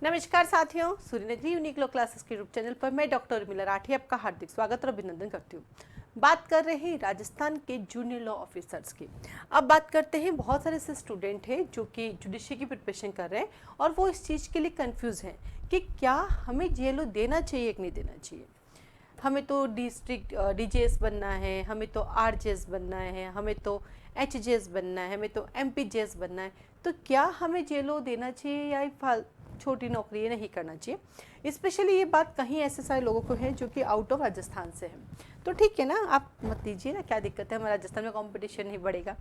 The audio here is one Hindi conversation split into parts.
नमस्कार साथियों, सूर्यनगरी यूनिक लॉ क्लासेस के यूट्यूब चैनल पर मैं डॉक्टर उर्मिला राठी आपका हार्दिक स्वागत और अभिनंदन करती हूँ। बात कर रहे हैं राजस्थान के जूनियर लॉ ऑफिसर्स की। अब बात करते हैं, बहुत सारे ऐसे स्टूडेंट हैं जो कि जुडिशरी की प्रिपरेशन कर रहे हैं और वो इस चीज़ के लिए कंफ्यूज हैं कि क्या हमें जेएलओ देना चाहिए कि नहीं देना चाहिए। हमें तो डिस्ट्रिक्ट डीजेएस बनना है, हमें तो आरजेएस बनना है, हमें तो एचजेएस बनना है, हमें तो एमपीजेएस बनना है, तो क्या हमें जेएलओ देना चाहिए या छोटी नौकरी ये नहीं करना चाहिए। स्पेशली ये बात कहीं ऐसे सारे लोगों को है जो कि आउट ऑफ राजस्थान से हैं। तो ठीक है ना, आप मत दीजिए ना, क्या दिक्कत है, हमारे राजस्थान में कंपटीशन नहीं बढ़ेगा।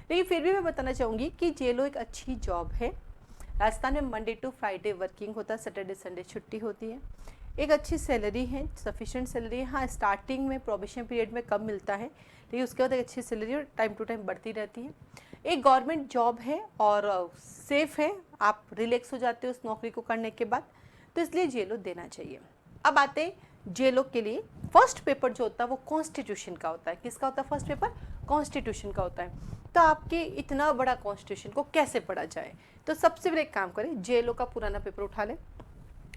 लेकिन फिर भी मैं बताना चाहूँगी कि जेएलओ एक अच्छी जॉब है। राजस्थान में मंडे टू फ्राइडे वर्किंग होता है, सैटरडे संडे छुट्टी होती है। एक अच्छी सैलरी है, सफिशिएंट सैलरी है। हाँ, स्टार्टिंग में प्रोबेशन पीरियड में कम मिलता है, लेकिन उसके बाद एक अच्छी सैलरी और टाइम टू टाइम बढ़ती रहती है। एक गवर्नमेंट जॉब है और सेफ है, आप रिलैक्स हो जाते हो उस नौकरी को करने के बाद, तो इसलिए जेएलओ देना चाहिए। अब आते हैं जेएलओ के लिए फर्स्ट पेपर जो होता है वो कॉन्स्टिट्यूशन का होता है। किसका होता है फर्स्ट पेपर? कॉन्स्टिट्यूशन का होता है। तो आपके इतना बड़ा कॉन्स्टिट्यूशन को कैसे पढ़ा जाए, तो सबसे पहले एक काम करें, जेएलओ का पुराना पेपर उठा लें,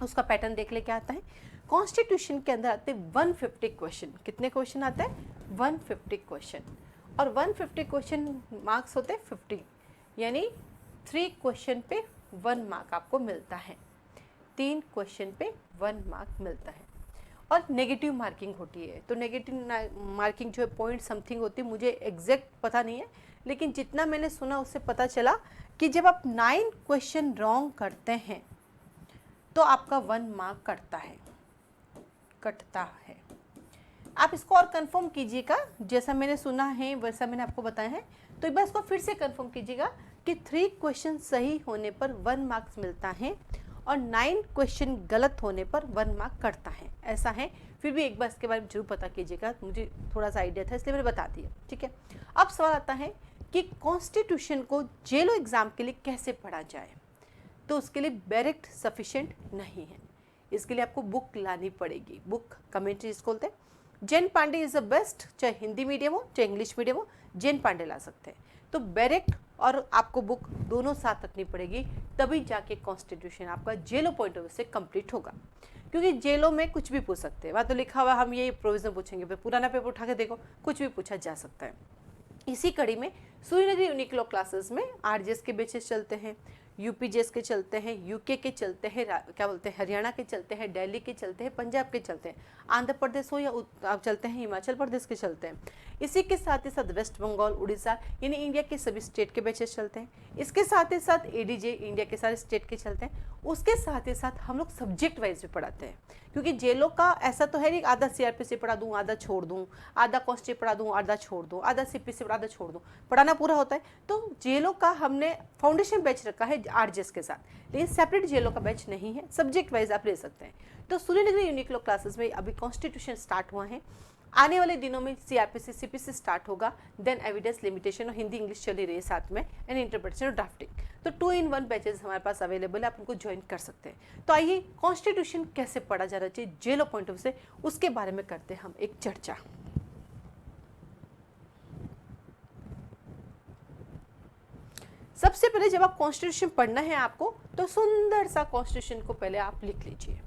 उसका पैटर्न देख ले क्या आता है। कॉन्स्टिट्यूशन के अंदर आते हैं 150 क्वेश्चन। कितने क्वेश्चन आते हैं? 150 क्वेश्चन। और 150 क्वेश्चन मार्क्स होते हैं 50, यानी 3 क्वेश्चन पे 1 मार्क आपको मिलता है। 3 क्वेश्चन पे 1 मार्क मिलता है। और नेगेटिव मार्किंग होती है। तो नेगेटिव मार्किंग जो है पॉइंट समथिंग होती है, मुझे एग्जैक्ट पता नहीं है, लेकिन जितना मैंने सुना उससे पता चला कि जब आप 9 क्वेश्चन रॉन्ग करते हैं तो आपका 1 मार्क कटता है। आप इसको और कंफर्म कीजिएगा, जैसा मैंने सुना है वैसा मैंने आपको बताया है। तो एक बार इसको फिर से कंफर्म कीजिएगा कि 3 क्वेश्चन सही होने पर 1 मार्क्स मिलता है और 9 क्वेश्चन गलत होने पर 1 मार्क कटता है, ऐसा है। फिर भी एक बार इसके बारे में जरूर पता कीजिएगा, मुझे थोड़ा सा आइडिया था इसलिए मैंने बता दिया, ठीक है। अब सवाल आता है कि कॉन्स्टिट्यूशन को जेएलओ एग्जाम के लिए कैसे पढ़ा जाए। तो उसके लिए डायरेक्ट सफिशिएंट नहीं है, इसके लिए आपको बुक लानी पड़ेगी। बुक कमेंट्री इसको बोलते हैं। Jain Pandey is the best, चाहे हिंदी मीडियम हो चाहे इंग्लिश मीडियम हो, जैन पांडे ला सकते हैं। तो डायरेक्ट और आपको बुक दोनों साथ रखनी पड़ेगी, तभी जाके कॉन्स्टिट्यूशन आपका जेएलओ पॉइंट ऑफ व्यू से कंप्लीट होगा। क्योंकि जेएलओ में कुछ भी पूछ सकते हैं, वहाँ तो लिखा हुआ हम ये प्रोविजन पूछेंगे, फिर पुराना पेपर उठा के देखो, कुछ भी पूछा जा सकता है। इसी कड़ी में सूर्यनगरी यूनिक लॉ क्लासेस में आरजेएस के बेचेस चलते हैं, यूपीजेएस के चलते हैं, यूके के चलते हैं, क्या बोलते हैं, हरियाणा के चलते हैं, दिल्ली के चलते हैं, पंजाब के चलते हैं, आंध्र प्रदेश हो या चलते हैं हिमाचल प्रदेश के चलते हैं। इसी के साथ ही साथ वेस्ट बंगाल, उड़ीसा, यानी इंडिया के सभी स्टेट के बैचेस चलते हैं। इसके साथ ही साथ एडीजे, इंडिया के सारे स्टेट के चलते हैं। उसके साथ ही साथ हम लोग सब्जेक्ट वाइज भी पढ़ाते हैं, क्योंकि जेएलओ का ऐसा तो है नहीं आधा सीआरपीसी पढ़ा दूँ आधा छोड़ दूँ, आधा कॉन्स्टी पढ़ा दूँ आधा छोड़ दूँ, आधा सीपीसी आधा छोड़ दूँ, पढ़ाना पूरा होता है। तो जेएलओ का हमने फाउंडेशन बैच रखा है आरजेएस के साथ, लेकिन सेपरेट जेएलओ का बैच नहीं है, सब्जेक्ट वाइज आप ले सकते हैं। तो सूर्यनगरी यूनिक लॉ क्लासेस में अभी कॉन्स्टिट्यूशन स्टार्ट हुआ है, आने वाले दिनों में सीआरपीसी सीपीसी स्टार्ट होगा, देन एविडेंस लिमिटेशन और हिंदी इंग्लिश चली रही है साथ में, एंड इंटरप्रिटेशन और ड्राफ्टिंग। तो 2-in-1 बैचेस हमारे पास अवेलेबल है, आप उनको ज्वाइन कर सकते हैं। तो आइए कॉन्स्टिट्यूशन कैसे पढ़ा जाना चाहिए जेएलओ पॉइंट ऑफ व्यू से, उसके बारे में करते हैं हम एक चर्चा। सबसे पहले जब आप कॉन्स्टिट्यूशन पढ़ना है आपको, तो सुंदर सा कॉन्स्टिट्यूशन को पहले आप लिख लीजिए,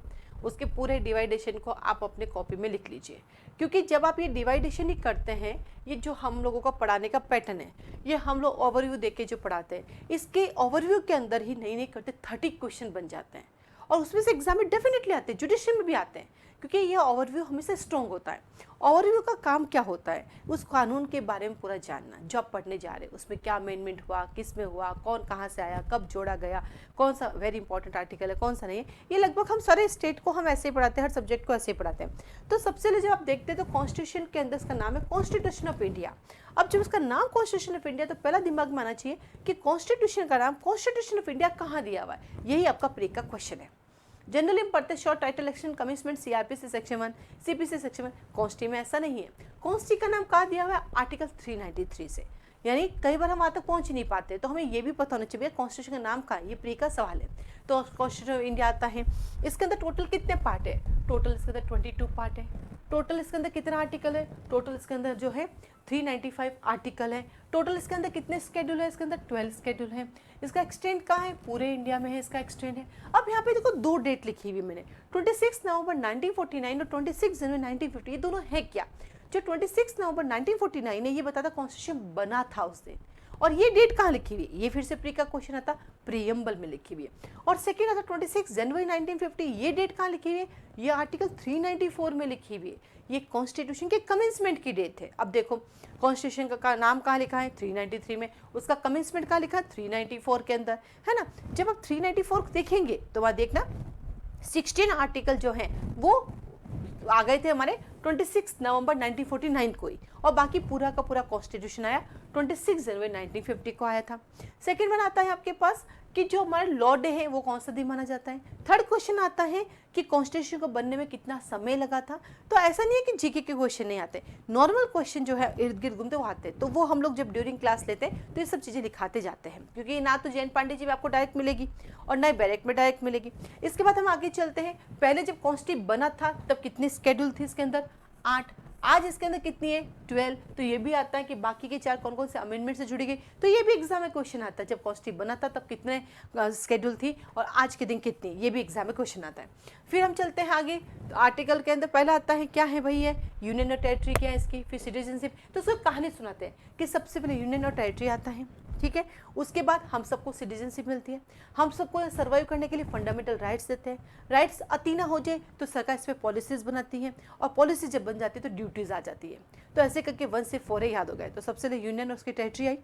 उसके पूरे डिवाइडेशन को आप अपने कॉपी में लिख लीजिए। क्योंकि जब आप ये डिवाइडेशन ही करते हैं, ये जो हम लोगों का पढ़ाने का पैटर्न है, ये हम लोग ओवरव्यू देके जो पढ़ाते हैं, इसके ओवरव्यू के अंदर ही नहीं करते 30 क्वेश्चन बन जाते हैं, और उसमें से एग्जाम में डेफिनेटली आते हैं, जुडिशरी में भी आते हैं, क्योंकि ये ओवरव्यू हमेशा स्ट्रॉन्ग होता है। ओवरव्यू का काम क्या होता है? उस कानून के बारे में पूरा जानना, जो आप पढ़ने जा रहे हैं, उसमें क्या अमेंडमेंट हुआ, किस में हुआ, कौन कहाँ से आया, कब जोड़ा गया, कौन सा वेरी इंपॉर्टेंट आर्टिकल है, कौन सा नहीं है। ये लगभग हम सारे स्टेट को हम ऐसे ही पढ़ाते हैं, हर सब्जेक्ट को ऐसे ही पढ़ाते हैं। तो सबसे पहले जब आप देखते हैं तो कॉन्स्टिट्यूशन के अंदर इसका नाम है कॉन्स्टिट्यूशन ऑफ इंडिया। अब जब इसका नाम कॉन्स्टिट्यूशन ऑफ इंडिया, तो पहला दिमाग में आना चाहिए कि कॉन्स्टिट्यूशन का नाम कॉन्स्टिट्यूशन ऑफ इंडिया कहाँ दिया हुआ है। यही आपका प्री का क्वेश्चन है। जनरली हम पढ़ते short title action commitment CrPC section 1, CPC section 1। कॉन्स्टी में ऐसा नहीं है। कॉन्स्टी का नाम कहाँ दिया हुआ है? आर्टिकल 393 से। यानी कई बार हम वहाँ तक पहुँच ही नहीं पाते, तो हमें ये भी पता होना चाहिए कॉन्स्टिट्यूशन का नाम का, ये प्री का सवाल है। तो कॉन्स्टिट्यूशन ऑफ इंडिया आता है, इसके अंदर टोटल कितने पार्ट है? टोटल इसके अंदर 22 पार्ट है। टोटल इसके अंदर कितना आर्टिकल है, टोटल इसके अंदर जो है 395 आर्टिकल है। टोटल इसके अंदर कितने स्केड्यूल है, इसके अंदर 12 स्केड्यूल है। इसका एक्सटेंड कहाँ है, पूरे इंडिया में है इसका एक्सटेंड है। अब यहाँ पे देखो दो डेट लिखी हुई है मैंने, 26 नवंबर 1949 और 26 जनवरी 1950, ये दोनों है क्या। जो 26 नवंबर 1949 है ये बताता कॉन्स्टिट्यूशन बना था उस दिन, और ये डेट कहाँ लिखी हुई है, ये फिर से प्री का क्वेश्चन आता, प्रीएम्बल में लिखी हुई है। और सेकेंड आता 26 जनवरी 1950, ये डेट कहाँ लिखी हुई है, ये आर्टिकल 394 में लिखी हुई है, ये कॉन्स्टिट्यूशन के कमेंसमेंट की डेट है। अब देखो कॉन्स्टिट्यूशन का नाम कहाँ लिखा है 393 में, उसका कमेंसमेंट कहाँ लिखा है 394 के अंदर, है ना। जब आप 394 देखेंगे तो वहाँ देखना 16 आर्टिकल जो हैं वो आ गए थे हमारे 26 नवंबर 1949 को ही, और बाकी पूरा का पूरा कॉन्स्टिट्यूशन आया 26 जनवरी 1950 को आया था। सेकेंड वन आता है आपके पास कि जो हमारा लॉ डे है वो कौन सा दिन माना जाता है। थर्ड क्वेश्चन आता है कि कॉन्स्टिट्यूशन को बनने में कितना समय लगा था। तो ऐसा नहीं है कि जीके के क्वेश्चन नहीं आते, नॉर्मल क्वेश्चन जो है इर्द गिर्द घूमते वो आते हैं, तो वो हम लोग जब ड्यूरिंग क्लास लेते हैं तो ये सब चीज़ें लिखाते जाते हैं, क्योंकि ना तो जयंत पांडे जी में आपको डायरेक्ट मिलेगी और ना ही बैरेक में डायरेक्ट मिलेगी। इसके बाद हम आगे चलते हैं, पहले जब कॉन्स्टिट्यूशन बना था तब कितनी स्केड्यूल थी इसके अंदर 8, आज इसके अंदर कितनी है 12। तो ये भी आता है कि बाकी के 4 कौन कौन से अमेंडमेंट से जुड़ी गई, तो ये भी एग्जाम में क्वेश्चन आता है, जब कॉन्स्टिट्यूशन बना था तब कितने स्केड्यूल थी और आज के दिन कितनी, ये भी एग्जाम में क्वेश्चन आता है। फिर हम चलते हैं आगे, तो आर्टिकल के अंदर पहला आता है क्या है भाई, है यूनियन और टेरिटरी क्या है इसकी, फिर सिटीजनशिप। तो उसको कहानी सुनाते हैं कि सबसे पहले यूनियन और टेरिटरी आता है, ठीक है। उसके बाद हम सबको सिटीजनशिप मिलती है, हम सबको सर्वाइव करने के लिए फंडामेंटल राइट्स देते हैं। राइट्स अति ना हो जाए तो सरकार इस पर पॉलिसीज बनाती है, और पॉलिसी जब बन जाती है तो ड्यूटीज आ जाती है। तो ऐसे करके 1 से 4 याद हो गए। तो सबसे पहले यूनियन और उसकी टेरिटरी आई,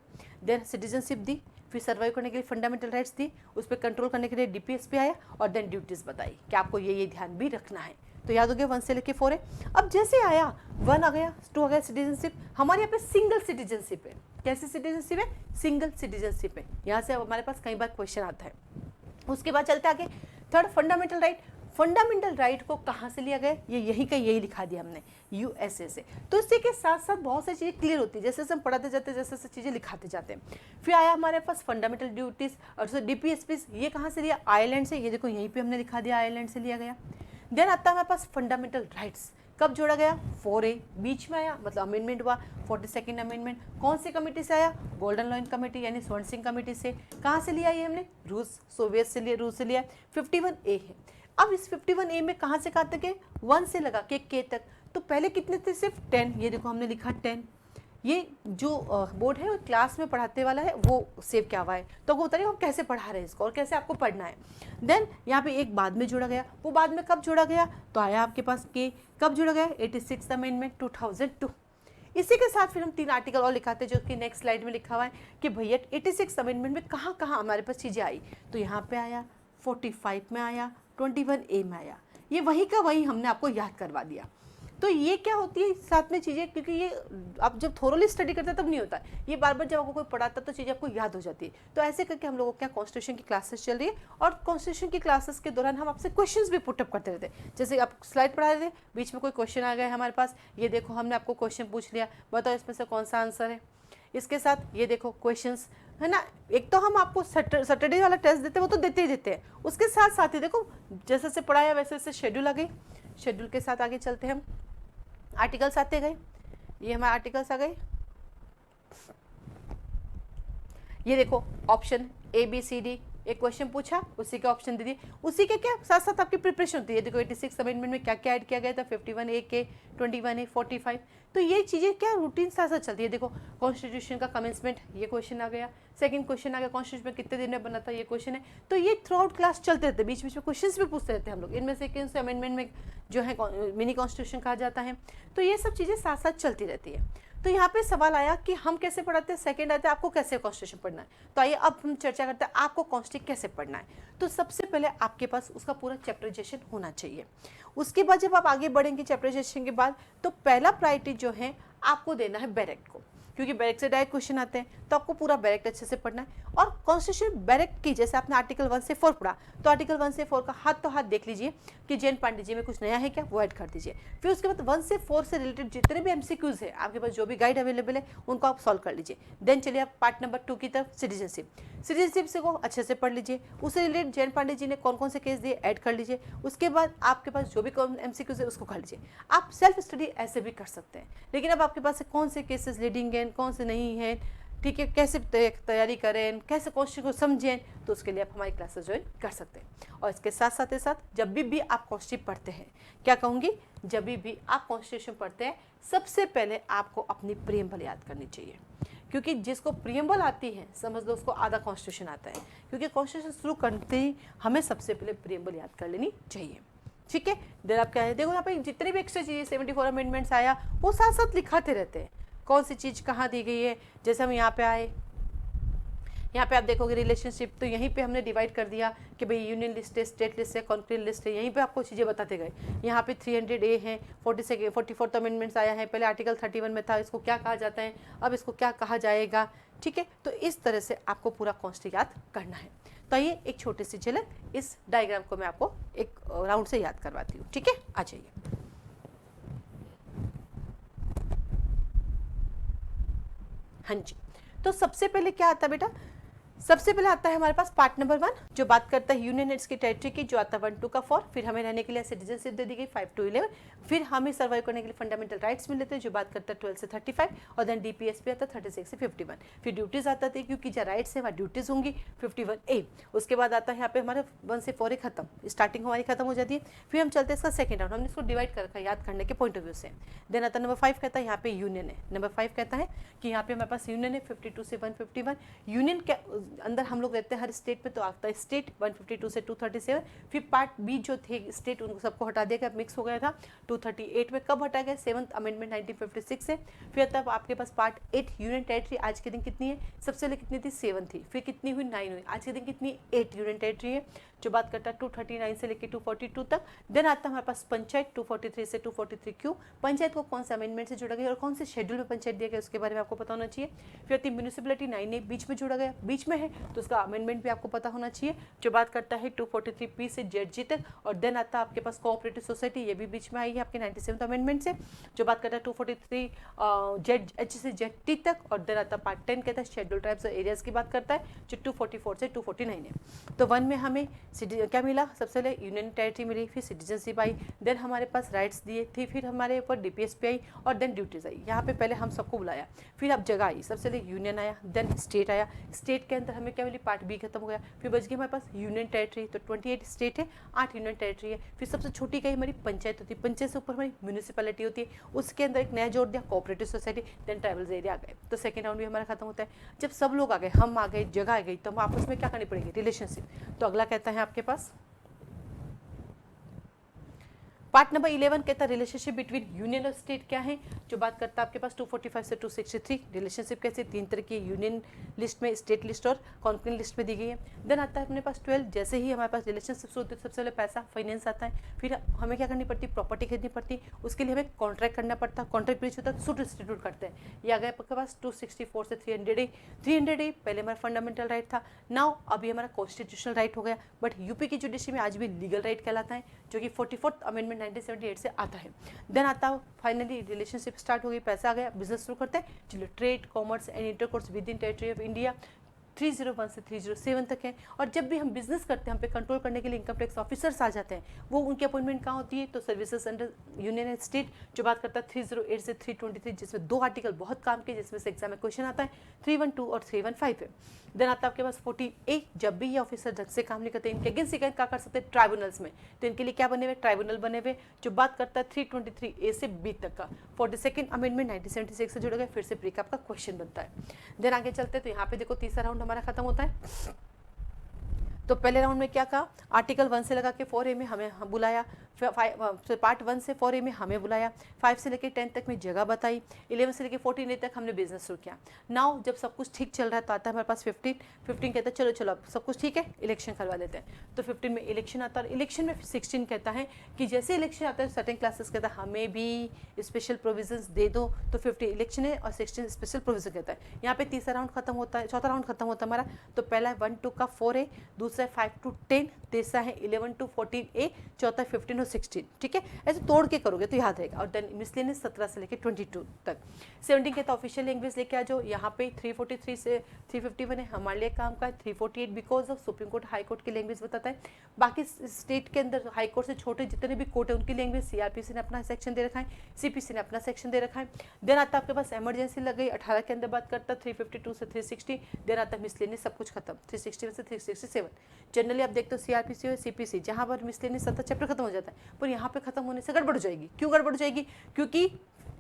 देन सिटीजनशिप दी, फिर सर्वाइव करने के लिए फंडामेंटल राइट्स दी, उस पर कंट्रोल करने के लिए डीपीएसपी आया, और देन ड्यूटीज बताई कि आपको ये ध्यान भी रखना है। तो याद हो गया 1 से लेके 4 है। अब जैसे आया 1 आ गया, 2 आ गया सिटीजनशिप, हमारे यहाँ पे सिंगल सिटीजनशिप है। कैसी सिटीजनशिप है, सिंगल सिटीजनशिप है। यहाँ से हमारे पास कई बार क्वेश्चन आता है। उसके बाद चलते आगे, third fundamental right. Fundamental right को कहाँ से लिया गया, ये यही का यही लिखा दिया हमने, यूएसए से। तो इसी के साथ साथ बहुत सारी चीज़ें क्लियर होती है, जैसे जैसे हम पढ़ाते जाते हैं, जैसे जैसे चीज़ें लिखाते जाते हैं। फिर आया हमारे पास फंडामेंटल ड्यूटीज और डीपीएसपी, ये कहाँ से लिया, आयरलैंड से। ये देखो यहीं पे हमने लिखा दिया, आयरलैंड से लिया गया। देन आता है हमारे पास फंडामेंटल राइट्स, कब जोड़ा गया 4A, बीच में आया, मतलब अमेंडमेंट हुआ 42nd अमेंडमेंट। कौन सी कमेटी से आया, गोल्डन लॉइन कमेटी यानी स्वर्ण सिंह कमेटी से। कहाँ से लिया ये हमने, रूस, सोवियत से लिया, रूस से लिया। 51A है। अब इस 51A में कहाँ से कहाँ तक है, 1 से लगा के K तक। तो पहले कितने थे, सिर्फ 10, ये देखो हमने लिखा 10। ये जो बोर्ड है वो क्लास में पढ़ाते वाला है, वो सेव क्या हुआ है, तो वो बताइए हम कैसे पढ़ा रहे हैं इसको और कैसे आपको पढ़ना है। देन यहाँ पे एक बाद में जोड़ा गया, वो बाद में कब जोड़ा गया, तो आया आपके पास के, कब जोड़ा गया 86 अमेंडमेंट 2002। इसी के साथ फिर हम 3 आर्टिकल और लिखाते हैं, जो कि नेक्स्ट स्लाइड में लिखा हुआ है कि भैया 86 अमेंडमेंट में कहाँ कहाँ हमारे पास चीज़ें आई। तो यहाँ पे आया, 45 में आया, 21A में आया। ये वही का वही हमने आपको याद करवा दिया। तो ये क्या होती है साथ में चीज़ें, क्योंकि ये आप जब थोरोली स्टडी करते हैं तब नहीं होता है, ये बार बार जब आपको कोई पढ़ाता है तो चीज़ें आपको याद हो जाती है। तो ऐसे करके हम लोगों के यहाँ कॉन्स्टिट्यूशन की क्लासेस चल रही है, और कॉन्स्टिट्यूशन की क्लासेस के दौरान हम आपसे क्वेश्चंस भी पुटअप करते रहते हैं। जैसे आप स्लाइड पढ़ा रहे थे, बीच में कोई क्वेश्चन आ गया है हमारे पास, ये देखो हमने आपको क्वेश्चन पूछ लिया, बताओ इसमें से कौन सा आंसर है। इसके साथ ये देखो क्वेश्चंस है ना, एक तो हम आपको सैटरडे वाला टेस्ट देते हैं, वो तो देते ही देते हैं, उसके साथ साथ ही देखो जैसे जैसे पढ़ाया वैसे वैसे शेड्यूल आ गई। शेड्यूल के साथ आगे चलते हैं हम, आर्टिकल्स आते गए, ये हमारे आर्टिकल्स आ गए। ये देखो ऑप्शन ABCD, एक क्वेश्चन पूछा उसी के ऑप्शन दे दिए, उसी के क्या साथ साथ आपकी प्रिपरेशन होती है। देखो 86 अमेंडमेंट में क्या क्या ऐड किया गया था, 51A के, 21A, 45। तो ये चीज़ें क्या रूटीन साथ साथ चलती है। देखो कॉन्स्टिट्यूशन का कमेंसमेंट, ये क्वेश्चन आ गया। सेकंड क्वेश्चन आ गया, कॉन्स्टिट्यूशन में कितने दिन में बना था, ये क्वेश्चन है। तो ये थ्रू आउट क्लास चलते रहते हैं, बीच बीच में क्वेश्चन भी पूछते रहते हैं हम लोग, इनमें से कौन से अमेंडमेंट में जो है मिनी कॉन्स्टिट्यूशन कहा जाता है। तो ये सब चीज़ें साथ साथ चलती रहती है। तो यहाँ पे सवाल आया कि हम कैसे पढ़ाते हैं, सेकंड आता है आपको कैसे कॉन्स्टिट्यूशन पढ़ना है। तो आइए अब हम चर्चा करते हैं आपको कॉन्स्टिट्यूशन कैसे पढ़ना है। तो सबसे पहले आपके पास उसका पूरा चैप्टराइजेशन होना चाहिए। उसके बाद जब आप आगे बढ़ेंगे चैप्टराइजेशन के बाद, तो पहला प्रायोरिटी जो है आपको देना है बैरेक्ट को। क्योंकि बैरक से डायरेक्ट क्वेश्चन आते हैं, तो आपको पूरा बैरक अच्छे से पढ़ना है। और कॉन्स्टिट्यूशन बैरक की, जैसे आपने आर्टिकल 1 से 4 पढ़ा, तो आर्टिकल 1 से 4 का हाथ तो हाथ देख लीजिए कि जैन पांडे जी में कुछ नया है क्या, वो ऐड कर दीजिए। फिर उसके बाद 1 से 4 से रिलेटेड जितने भी एमसीक्यूज है आपके पास, जो भी गाइड अवेलेबल है, उनको आप सॉल्व कर लीजिए। देन चलिए आप पार्ट नंबर 2 की तरफ, सिटीजनशिप। सिटीजनशिप से को अच्छे से पढ़ लीजिए, उससे रिलेटेड जैन पांडे जी ने कौन कौन से केस दिए ऐड कर लीजिए। उसके बाद आपके पास जो भी एमसीक्यूज है उसको कर लीजिए। आप सेल्फ स्टडी ऐसे भी कर सकते हैं, लेकिन अब आपके पास कौन से केसेस लीडिंग हैं, कौन से नहीं हैं, ठीक है, कैसे तैयारी करें, कैसे क्वेश्चन को समझें, तो उसके लिए आप हमारी क्लासेस ज्वाइन कर सकते हैं। और इसके साथ साथ जब भी आप कॉन्स्टिट्यूशन पढ़ते हैं, क्या कहूँगी, जब भी आप कॉन्स्टिट्यूशन पढ़ते हैं, सबसे पहले आपको अपनी प्रियम्बल याद करनी चाहिए, क्योंकि जिसको प्रियम्बल आती है समझ लो उसको आधा कॉन्स्टिट्यूशन आता है, क्योंकि कॉन्स्टिट्यूशन शुरू करते ही हमें सबसे पहले प्रियम्बल याद कर लेनी चाहिए। ठीक है, देर आप क्या है, देखो यहाँ पे जितने भी एक्स्ट्रा चीज़ें 74 अमेंडमेंट्स आया, वो साथ साथ लिखाते रहते हैं कौन सी चीज़ कहाँ दी गई है। जैसे हम यहाँ पे आए, यहाँ पे आप देखोगे रिलेशनशिप, तो यहीं पे हमने डिवाइड कर दिया कि भाई यूनियन लिस्ट है, स्टेट लिस्ट है, कॉन्क्रीट लिस्ट है, यहीं पे आपको चीज़ें बताते गए। यहाँ पे 300A है, 44th अमेंडमेंट्स आया है, पहले आर्टिकल 31 में था, इसको क्या कहा जाता है, अब इसको क्या कहा जाएगा। ठीक है, तो इस तरह से आपको पूरा कॉन्स्टिट्यूशन याद करना है। तो ये एक छोटी सी झलक इस डायग्राम को मैं आपको एक राउंड से याद करवाती हूँ। ठीक है, आ जाइए। हाँ जी, तो सबसे पहले क्या आता है बेटा, सबसे पहले आता है हमारे पास पार्ट नंबर 1, जो बात करता है यूनियन हेड्स की टेरिटरी की, जो आता है 1 2 का 4। फिर हमें रहने के लिए सिटीजनशिप दे दी गई 5 to 11। फिर हमें सर्वाइव करने के लिए फंडामेंटल राइट्स मिल लेते हैं, जो बात करता है 12 से 35। और देन डीपीएसपी आता है 36 से 51। फिर ड्यूटीज आता है, क्योंकि जो राइट्स है वहाँ ड्यूटीज होंगी 51A। उसके बाद आता है यहाँ पे हमारे 1 से 4 खत्म, स्टार्टिंग हमारी खत्म हो जाती है। फिर हम चलते हैं इसका सेकेंड राउंड, हमने इसको डिवाइड कर रखा है याद करने के पॉइंट ऑफ व्यू से। देन आता है नंबर 5, कहता है यहाँ पे यूनियन है। नंबर 5 कहता है कि यहाँ पे हमारे पास यूनियन है 52 से 151। यूनियन के अंदर हम लोग रहते हैं हर स्टेट में, तो आता है स्टेट 152 से 237। फिर पार्ट बी जो थे स्टेट, उनको सबको हटा दिया गया, मिक्स हो गया था 238 में। कब हटा गया, 7th अमेंडमेंट 1956 से। फिर तब आपके पास पार्ट 8 यूनियन टेरिटरी आज के दिन कितनी है, सबसे पहले कितनी थी 7 थी, फिर कितनी हुई 9 हुई, आज के दिन कितनी 8 यूनियन टेरिटरी है, जो बात करता है 239 से लेकर 242 तक। देन आता है हमारे पास पंचायत 243 से 243Q। पंचायत को कौन से अमेंडमेंट से जोड़ा गया और कौन से शेड्यूल में पंचायत दिया गया उसके बारे में आपको पता होना चाहिए। फिर आती म्यूनिसिपैलिटी 9A, बीच में जोड़ा गया, बीच में है तो उसका अमेंडमेंट भी आपको पता होना चाहिए, जो बात करता है 243P से ZG तक। और देन आता है आपके पास कोऑपरेटिव सोसाइटी, ये भी बीच में आई है आपके 97th अमेंडमेंट से, जो बात करता है 243 ZH से ZT तक। और देन आता है पार्ट 10, कहता है शेड्यूल ट्राइब्स और एरियाज की बात करता है, जो 244 से 249 है। तो 1 में हमें क्या मिला, सबसे पहले यूनियन टेरिटरी मिली, फिर सिटीजनशिप आई, देन हमारे पास राइट्स दिए थे, फिर हमारे ऊपर डीपीएसपी आई, और देन ड्यूटीज आई। यहाँ पे पहले हम सबको बुलाया, फिर अब जगह आई, सबसे पहले यूनियन आया, देन स्टेट आया। स्टेट के अंदर हमें क्या मिली, पार्ट बी खत्म हो गया, फिर बच गई हमारे पास यूनियन टेरिटरी। तो 28 स्टेट है, 8 यूनियन टेरिटरी है। फिर सबसे छोटी कहीं हमारी पंचायत होती है, पंचायत से ऊपर हमारी म्यूनिसिपैलिटी होती है, उसके अंदर एक नया जोड़ दिया cooperative society, then tribals area आ गए। तो सेकेंड राउंड भी हमारा खत्म होता है। जब सब लोग आ गए, हम आ गए, जगह आ गई, तो हम आपस में क्या करनी पड़ेगी, रिलेशनशिप। तो अगला कहता है आपके पास पार्ट नंबर 11, कहता है रिलेशनशिप बिटवीन यूनियन और स्टेट क्या है, जो बात करता है आपके पास 245 से 263। रिलेशनशिप कैसे, 3 तरह की यूनियन लिस्ट में, स्टेट लिस्ट और कॉन्क्रीट लिस्ट में दी गई है। देन आता है अपने पास 12, जैसे ही हमारे पास रिलेशनशिप शुरू होती है सबसे पहले पैसा फाइनेंस आता है, फिर हमें क्या करनी पड़ती है, प्रॉपर्टी खरीदनी पड़ती है, उसके लिए हमें कॉन्ट्रैक्ट करना पड़ता है, कॉन्ट्रैक्ट ब्रीच होता है, सूट इंस्टीट्यूट करते हैं। ये आ गया आपके पास 264 से 300A। 300A पहले हमारा फंडामेंटल राइट था, नाउ अभी हमारा कॉन्स्टिट्यूशनल राइट हो गया, बट यूपी की जुडिशरी में आज भी लीगल राइट कहलाता है, जो कि 44th अमेंडमेंट 1978 से आता है। देन आता है फाइनली रिलेशनशिप स्टार्ट हो गई, पैसा आ गया, बिजनेस शुरू करते हैं। चलो trade, commerce and intercourse with in territory of India 301 से 307 तक है। और जब भी हम बिजनेस करते हैं, हम पे कंट्रोल करने के लिए इनकम टैक्स ऑफिसर्स आ जाते हैं, वो उनकी अपॉइंटमेंट कहाँ होती है, तो services under union and state, जो बात करता है 308 से 323, जिसमें 2 आर्टिकल बहुत काम के, जिसमें से एग्जाम में क्वेश्चन आता है 312 और 315 है। देन आता है आपके पास 14A, जब भी ये ऑफिसर ढंग से काम नहीं करते, इनके अगेंस्ट क्या कर सकते हैं, ट्राइब्यूनल्स में, तो इनके लिए क्या बने हुए, ट्राइब्यूनल बने हुए, जो बात करता है 323A से B तक का। 42nd अमेंडमेंट 1976 से जुड़ा गया, फिर से प्रीकैप का क्वेश्चन बनता है। देन आगे चलते हैं, तो यहाँ पे देखो तीसरा राउंड हमारा खत्म होता है। तो पहले राउंड में क्या कहा, आर्टिकल 1 से लगा के 4A में हमें बुलाया, पार्ट 1 से 4A में हमें बुलाया, 5 से लेकर 10 तक में जगह बताई, 11 से लेकर 14A तक हमने बिजनेस शुरू किया। नाउ जब सब कुछ ठीक चल रहा है तो आता है हमारे पास 15 कहता है चलो अब सब कुछ ठीक है, इलेक्शन करवा देते हैं। तो 15 में इलेक्शन आता है, और इलेक्शन में 16 कहता है कि जैसे इलेक्शन आता है सर्टेन क्लासेस कहता है हमें भी स्पेशल प्रोविजंस दे दो। तो 15 इलेक्शन है और 16 स्पेशल प्रोविजन कहता है। यहाँ पे तीसरा राउंड खत्म होता है, चौथा राउंड खत्म होता है हमारा। तो पहला है 1 2 का 4A, दूसरा है 5 to 10, तीसरा है 11 to 14A, चौथा 15 और 16। ठीक है, ऐसे तोड़ के करोगे तो याद रहेगा। और देन मिसलेनियस 17 से लेकर 22 तक। 17 कहता है ऑफिशियल लैंग्वेज लेके आ जाओ। यहाँ पे 343 से 351 है हमारे लिए काम का है, 348 because of supreme court high court की लैंग्वेज बताता है। बाकी स्टेट के अंदर हाई कोर्ट से छोटे जितने भी कोर्ट है उनकी लैंग्वेज सीआरपीसी ने अपना सेक्शन दे रखा है, सीपीसी ने अपना सेक्शन दे रखा है। देन आता है आपके पास इमरजेंसी लग गई, 18 के अंदर बात करता है, 352 से 360। देन आता है मिसलेनियस, सब कुछ खत्म, 361 से 367। जनरली आप देखते हो सीआरपीसी और सीपीसी जहाँ पर मिसलेनियस 7 चैप्टर खत्म हो जाता है, पर यहाँ पे खत्म होने से गड़बड़ हो जाएगी। क्यों गड़बड़ हो जाएगी? क्योंकि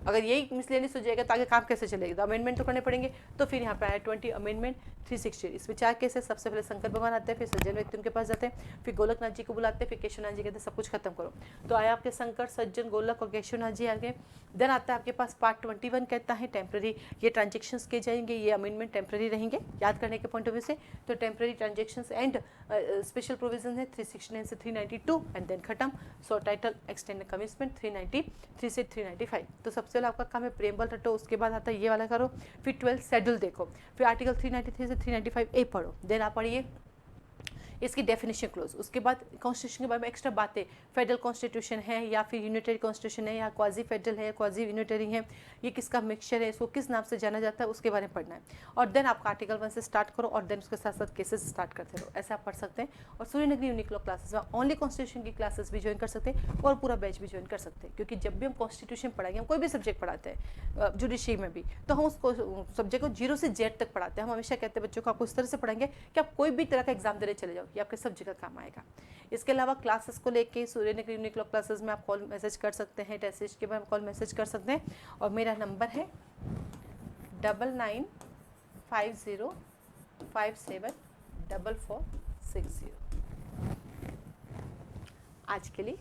अगर यही मिसलेनियस हो जाएगा तो आगे काम कैसे चलेगा? तो अमेंडमेंट तो करने पड़ेंगे। तो फिर यहाँ पे आया 20 अमेंडमेंट 360। इसमें 4 केस है। सबसे पहले शंकर भगवान आते हैं, फिर सज्जन व्यक्ति उनके पास जाते हैं, फिर गोलकनाथ जी को बुलाते हैं, फिर केशवनाथ जी कहते हैं सब कुछ खत्म करो। तो आया आपके शंकर, सज्जन, गोलक और केशवनाथ जी आ गए। देन आता है आपके पास पार्ट 21 कहता है टेम्प्रेरी ये ट्रांजेक्शन्स किए जाएंगे, ये अमेंडमेंट टेम्प्रेरी रहेंगे याद करने के पॉइंट ऑफ व्यू से। तो temporary transactions and special provision है 369 से 392 एंड देन खत्म। सो टाइटल एक्सटेंड कमिटमेंट 393 से 395। तो सबसे पहले आपका काम है प्रेमबल रटो, उसके बाद आता है ये वाला करो, फिर 12 शेड्यूल देखो, फिर आर्टिकल 393 से 395A पढ़ो। देन आप पढ़िए इसकी डेफिनेशन क्लोज, उसके बाद कॉन्स्टिट्यूशन के बारे में एक्स्ट्रा बातें, फेडरल कॉन्स्टिट्यूशन है या फिर यूनिटरी कॉन्स्टिट्यूशन है या क्वाजी फेडरल है, क्वाजी यूनिटरी है, ये किसका मिक्सचर है, इसको किस नाम से जाना जाता है, उसके बारे में पढ़ना है। और देन आपका आर्टिकल 1 से स्टार्ट करो और देन उसके साथ साथ केसेस स्टार्ट करते रहो, ऐसा आप पढ़ सकते हैं। और सूर्यनगरी यूनिक लॉ क्लासेस में ओनली कॉन्स्टिट्यूशन की क्लासेस भी ज्वाइन कर सकते हैं और पूरा बैच भी ज्वाइन कर सकते हैं, क्योंकि जब भी हम कॉन्स्टिट्यूशन पढ़ाएंगे, हम कोई भी सब्जेक्ट पढ़ाते हैं जुडिशरी में भी, तो हम उसको सब्जेक्ट को 0 से Z तक पढ़ाते हैं। हम हमेशा कहते हैं बच्चों को आपको इस तरह से पढ़ाएंगे कि आप कोई भी तरह का एग्जाम देने चले जाओ, ये आपके सब जगह काम आएगा। इसके अलावा क्लासेस को लेके सूर्यनगरी यूनिक लॉ क्लासेस में आप कॉल मैसेज कर सकते हैं, टेस्ट सीरीज के बाद कॉल मैसेज कर सकते हैं। और मेरा नंबर है 9950574460। आज के लिए